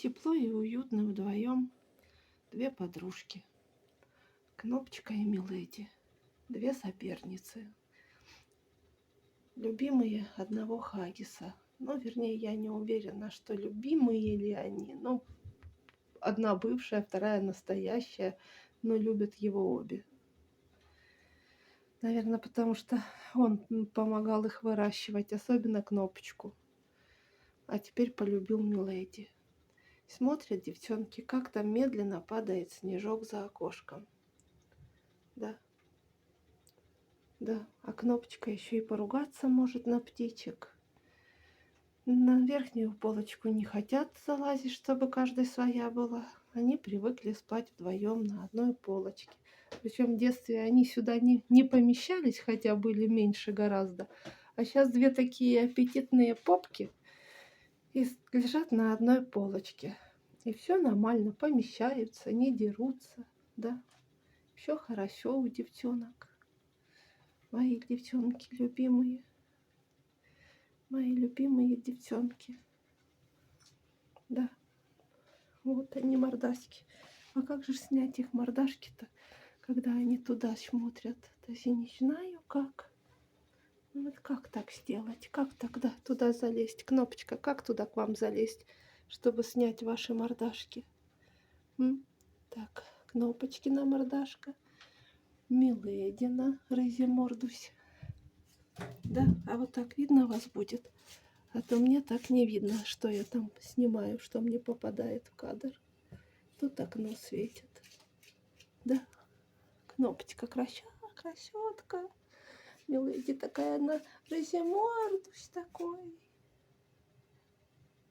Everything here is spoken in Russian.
Тепло и уютно вдвоем. Две подружки. Кнопочка и Миледи. Две соперницы. Любимые одного Хаггиса. Ну, вернее, я не уверена, что любимые ли они. Но одна бывшая, вторая настоящая. Но любят его обе. Наверное, потому что он помогал их выращивать, особенно Кнопочку. А теперь полюбил Миледи. Смотрят девчонки, как там медленно падает снежок за окошком. Да, да, а Кнопочка еще и поругаться может на птичек. На верхнюю полочку не хотят залазить, чтобы каждая своя была. Они привыкли спать вдвоем на одной полочке. Причем в детстве они сюда не помещались, хотя были меньше гораздо. А сейчас две такие аппетитные попки и лежат на одной полочке. И все нормально, помещаются, не дерутся, да. Все хорошо у девчонок. Мои девчонки любимые. Мои любимые девчонки. Да, вот они мордашки. А как же снять их мордашки-то, когда они туда смотрят? Даже не знаю как. Ну вот как так сделать? Как тогда туда залезть? Кнопочка, как туда к вам залезть, чтобы снять ваши мордашки? Так, Кнопочкина мордашка. Миледина, рыжемордусь. Да, а вот так видно вас будет? А то мне так не видно, что я там снимаю, что мне попадает в кадр. Тут окно светит. Да, Кнопочка красотка. Миледи такая, она рыжемордусь такой.